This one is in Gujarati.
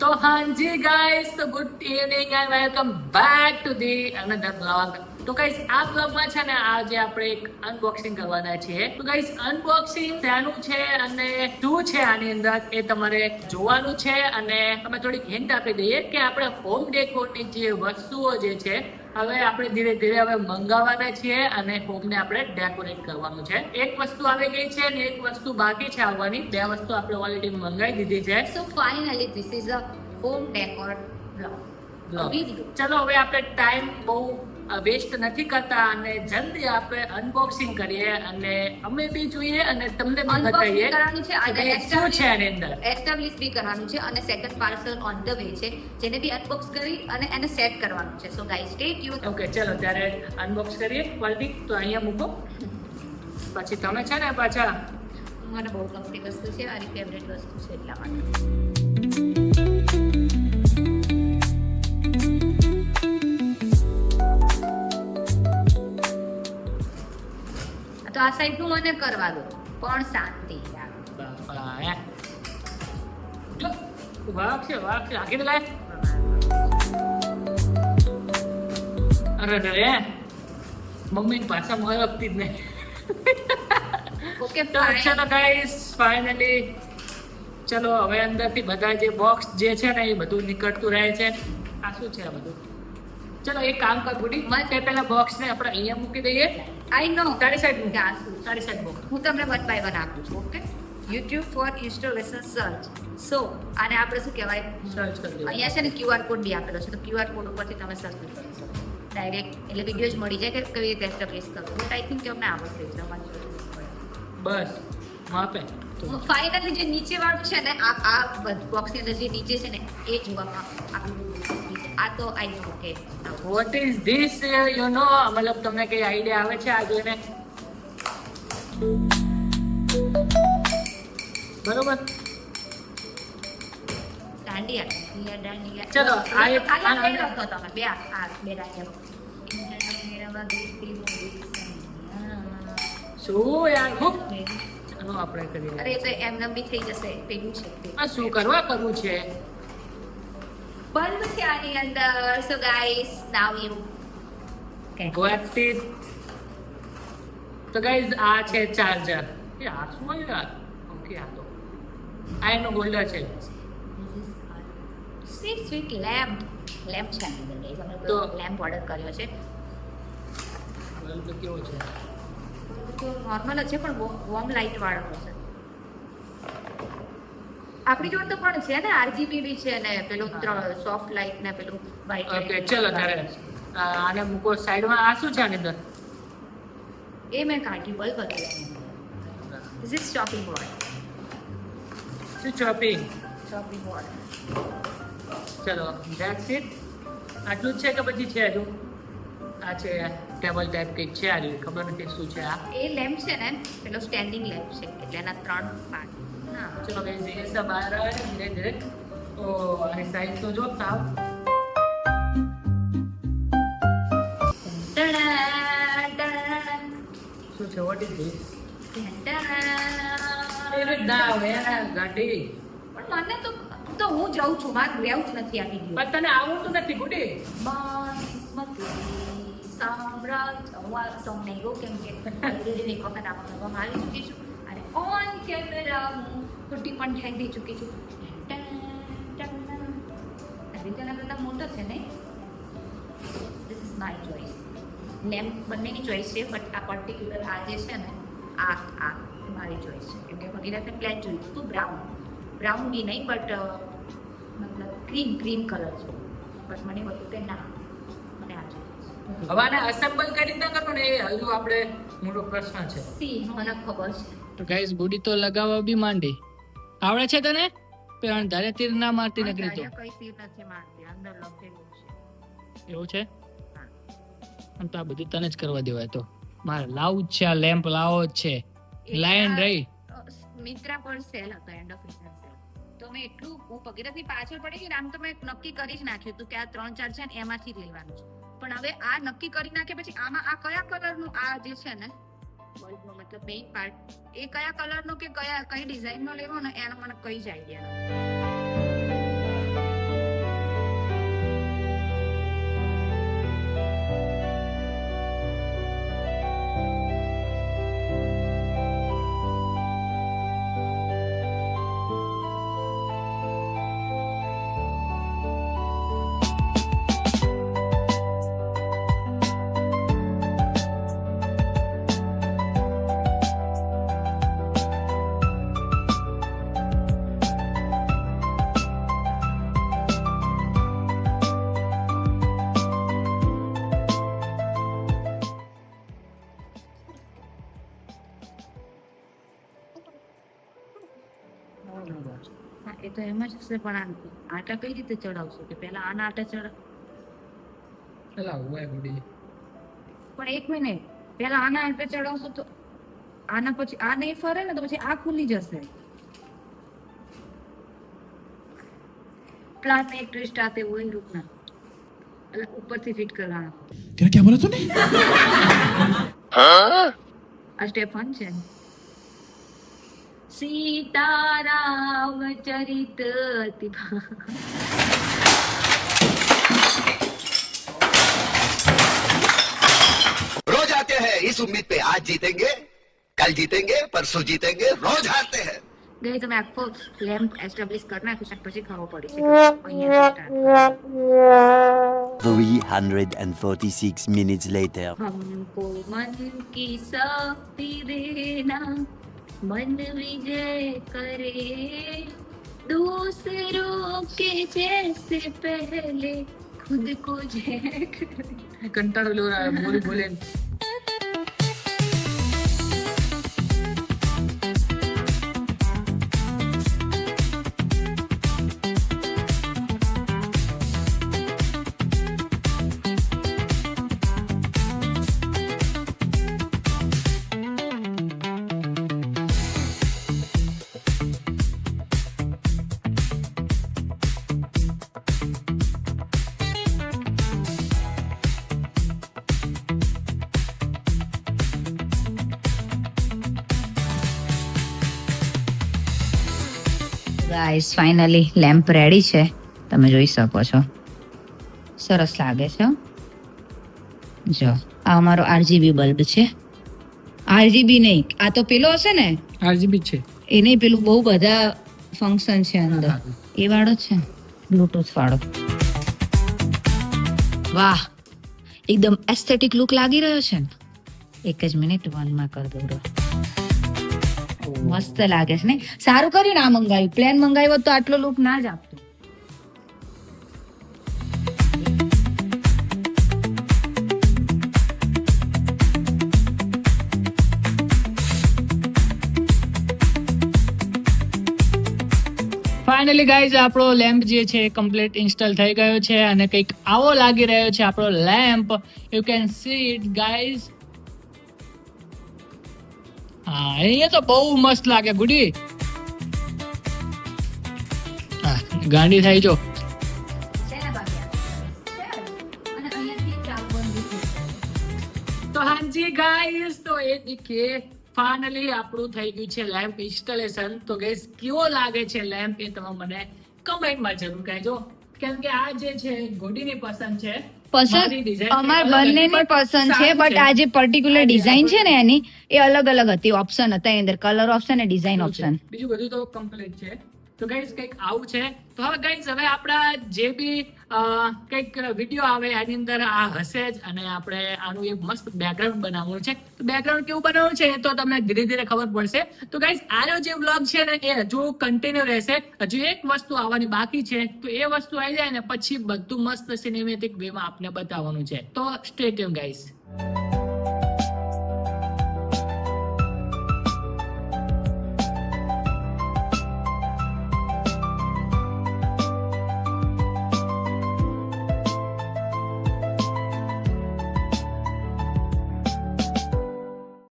તો હાજી ગાઈસ, તો good evening and welcome back to the another blog. તો ગાઈસ, આ બ્લોગમાં છે ને આજે આપણે એક અનબોક્સિંગ કરવાના છીએ. તો ગાઈસ, અનબોક્સિંગ શાનું છે અને શું છે આની અંદર એ તમારે જોવાનું છે. અને અમે થોડીક હિન્ટ આપી દઈએ કે આપણે હોમ ડેકોરની જે વસ્તુઓ જે છે હવે આપણે ધીરે ધીરે હવે મંગાવવાના છીએ અને હોમને આપણે ડેકોરેટ કરવાનું છે. એક વસ્તુ આવી ગઈ છે અને એક વસ્તુ બાકી છે આવવાની. બે વસ્તુ આપણે ઓલરેડી મંગાવી દીધી છે. So finally, this is a home decor vlog. Video. ચલો હવે આપણે ટાઈમ બહુ વેસ્ટ નથી કરતા અને જલ્દી આપણે અનબોક્સિંગ કરીએ અને અમે બી જોઈએ અને તમને બી બતાવીએ કરવાનું છે અને કે શું છે આની અંદર. એસ્ટાબ્લિશ બી કરવાનું છે અને second parcel on the way છે, જેને બી અનબોક્સ કરી અને એને સેટ કરવાનું છે. So guys, stay tune. Okay, ચલો ત્યારે અનબોક્સ કરીએ. ક્વોલિટી તો અહીંયા મૂકો, પછી તમે છે ને પાછા. મને બહુ ગમતી વસ્તુ છે, મારી ફેવરેટ વસ્તુ છે એટલા માટે. તો આ સાઈડ નું મને કરવા દો પણ શાંતિ. બાપા હે વાગશે આગળ લાય. અરે રે મમ્મી પાછા મોય આપતી જ નહીં. ઓકે, તો ચલો ગાઈસ, ફાઇનલી ચલો હવે અંદરથી બધા જે બોક્સ જે છે ને એ બધું નીકળતું રહે છે. આ શું છે આ બધું? ચલો એક કામ કર ગુડી, તે પેલા બોક્સ ને આપણે અહીંયા મૂકી દઈએ. આઈ નો તારી સાઈડ મૂક, ગાસુ. તારી સાઈડ મૂક. હું તમને વન બાય વન આપું છું. Okay, YouTube for installation search. So આને આપણે શું કહેવાય, સર્ચ કરી દઈએ. અહીંયા છે ને QR કોડ બી આપેલો છે, તો QR કોડ ઉપરથી તમે સર્ચ કરી શકો ડાયરેક્ટ, એટલે વિડીયો જ મળી જાય કે કેવી રીતે એસ્ટાબ્લિશ કરવું. બટ આઈ થિંક કે અમને આવડશે જ બસ માપે તો. ફાઇનલી જે નીચે વાળું છે ને, આ બોક્સની અંદર જે નીચે છે ને એ જોવામાં આપણું આ તો આઈ નો કે what is this you know, મતલબ તમને કઈ આઈડિયા આવે છે આ જોઈને? બરોબર. દાંડિયા. ચલો, આ એક ખાલી બે રાખો તમે, બે આ બે દાંડિયા. શું યાર, હું ચાલો આપણે કરીએ. અરે એ તો એમને બી થઈ જશે. પેલું છે આ શું કરવા કરવું છે? બલ્બ છે આની અંદર. So guys, now you what is. તો ગાઈઝ આ છે ચાર્જર. એ આ શું યાર? ઓકે, આ તો આ એનો હોલ્ડર છે. સ્વીટ લેમ્પ છે આની અંદર. અમે તો તો- લેમ્પ ઓર્ડર કર્યો છે. બલ્બ કેવો છે? તો નોર્મલ જ છે પણ વોર્મ લાઇટ વાળો છે. આપણી જોડે તો પણ છે ને RGB બી છે ને પેલું સોફ્ટ લાઇટ ને પેલું વ્હાઇટ. ઓકે, ચલો ત્યારે આને મૂકો સાઈડમાં. આ શું છે આની અંદર? એ મેં કાઢી બલ્બ હતું. This is chopping board. શું ચોપિંગ? Chopping board. ચલો, ધેટ્સ ઇટ. આટલું જ છે કે પછી છે હજુ? આ છે ટેબલ ટાઈપ કંઈક છે, આ રહ્યું. ખબર નથી શું છે આ. એ લેમ્પ છે ને પેલો સ્ટેન્ડિંગ લેમ્પ છે, એટલે એના 3 પાર્ટ. હા, ચલો ગાઈસ, ધીરે સે બહાર આવે છે, ધીરે ધીરે. ઓ આની સાઈઝ તો જો સાવ. શું છે? What is this? એ ના આવે યાર ગાડી. પણ મને તો હું જાઉં છું, મારે રહેવું જ નથી આ વિડીયો. પણ તને આવડતું નથી ગુડી. સોંગ નહીં ગયો કેમ કે ઓલરેડી એક વખત આમાં કરવામાં આવી ચૂકી છું અને ઓન કેમેરા હું ખોટી પણ ઠેક દઈ ચૂકી છું. રીતના કરતાં મોટો છે નહીં. This is my choice. Lamp બંનેની ચોઇસ છે, બટ આ પર્ટિક્યુલર આ જે છે ને આ મારી ચોઇસ છે. કેમ કે ભગીરથને બ્લેક જોયું હતું, બ્રાઉન બી નહીં બટ મતલબ ક્રીમ કલર છે. બટ મને એવું હતું કે ના, મને આ જોઈએ. હવે આને અસેમ્બલ કરી ના કરવું ને, એ હજુ આપણે મોટો પ્રશ્ન છે. સી મને ખબર છે. તો ગાઈસ, ગુડી તો લગાવવા બી માંડી. આવડે છે તને? પણ ધારે તીર ના મારતી નકરી તો. કઈ તીર નથી મારતી, અંદર લખેલું છે. એવું છે? હા. આમ તો આ બધું તને જ કરવા દેવાય. તો મારે લાવું જ છે, આ લેમ્પ લાવો જ છે. લાઈન રહી. મિત્રા પર સેલ હતો, એન્ડ ઓફ સેલ. તો મેં એટલું હું ભગીરથની પાછળ પડી ગઈ ને, આમ તો મેં નક્કી કરી જ નાખ્યું હતું કે આ 3-4 છે ને એમાંથી જ લેવાનું છે. પણ હવે આ નક્કી કરી નાખે પછી આમાં આ કયા કલરનું આ જે છે ને બલ્બનો મતલબ મેઇન પાર્ટ એ કયા કલરનો કે કઈ ડિઝાઇનનો લેવો ને એનો મને કઈ જ આઈડિયા નથી. તો એમ જ હશે, પણ આટા કઈ રીતે ચડાવશો? કે પહેલા આના આટા ચડાવ. એલા હોય ગુડી. પણ એક મિનિટ, પહેલા આના આટા ચડાવશો તો આના પછી આ નહીં ફરે ને, તો પછી આ ખુલી જશે. प्लान में एक ट्विस्ट आते हुए ही रुकना, मतलब ऊपर से फिट करवाना. क्या बोला तूने? આ સ્ટેપ 1 છે. સીતારામ ચરિત रोज आते हैं इस उम्मीद पे आज जीतेंगे, कल जीतेंगे, परसों जीतेंगे, रोज हारते हैं. ગઈ તમે આખો લેમ્પ એસ્ટાબ્લિશ કરી નાખ્યું છે, પછી ખબર પડી છે કે અહીંયા 346 minutes later. हमको मन की शक्ति देना, मन विजय करे, दूसरों के जैसे पहले खुद को जय करे. કંટાળો લો બોલી બોલે. ગાઈસ ફાઇનલી લેમ્પ રેડી છે, તમે જોઈ શકો છો. સરસ લાગે છે. જો આ અમારો આરજીબી બલ્બ છે. આરજીબી નહીં, આ તો પેલો હશે ને, આરજીબી છે એ નહીં, પેલું બહુ બધા ફંક્શન છે અંદર, એ વાળો છે, બ્લૂટૂથ વાળો. વાહ, એકદમ એસ્થેટિક લુક લાગી રહ્યો છે ને. એક જ મિનિટ 1 માં કરી દઉં. મસ્ત લાગે છે ને. સારું કર્યું ના મંગાવ્યું, પ્લેન મંગાવ્યો હોત તો આટલો લુક ના જ આપતો. ફાઇનલી ગાઈઝ આપણો લેમ્પ જે છે કમ્પ્લીટ ઇન્સ્ટોલ થઈ ગયો છે અને કંઈક આવો લાગી રહ્યો છે આપણો lamp. You can see it guys. હા, અહીંયા તો બહુ મસ્ત લાગે ગુડી. હા, ગાંડી થઈ જો. તો હાજી ગાઈઝ, તો એ દીકે ફાઇનલી આપણું થઈ ગયું છે લેમ્પ ઇન્સ્ટોલેશન. તો ગાઈઝ કેવો લાગે છે લેમ્પ એ તમે મને કમેન્ટમાં જરૂર કહેજો, કેમ કે આ જે છે ગોડીની પસંદ છે, મારી design અમાર અલગ હતી, બંનેની but પસંદ છે, સારું બટ આ જે પર્ટિક્યુલર ડિઝાઇન છે ને એની એ અલગ અલગ હતી. ઓપ્શન હતા એની અંદર, કલર ઓપ્શન અને ડિઝાઇન ઓપ્શન. બીજું બધું તો કમ્પ્લીટ છે. તો ગાઈઝ કંઈક આવું છે. તો હવે ગાઈઝ હવે આપણા જે બી કંઈક વિડીયો આવે એની અંદર આ હશે જ, અને આપણે આનું એક મસ્ત બેકગ્રાઉન્ડ બનાવવાનું છે. તો બેકગ્રાઉન્ડ કેવું બનાવવાનું છે એ તો તમને ધીરે ધીરે ખબર પડશે. તો ગાઈઝ આનો જે વ્લોગ છે ને એ હજુ કન્ટિન્યુ રહેશે. હજુ એક વસ્તુ આવવાની બાકી છે, તો એ વસ્તુ આવી જાય ને પછી બધું મસ્ત સિનેમેટિક વે માં આપને બતાવવાનું છે. તો સ્ટે ટ્યુન ગાઈઝ.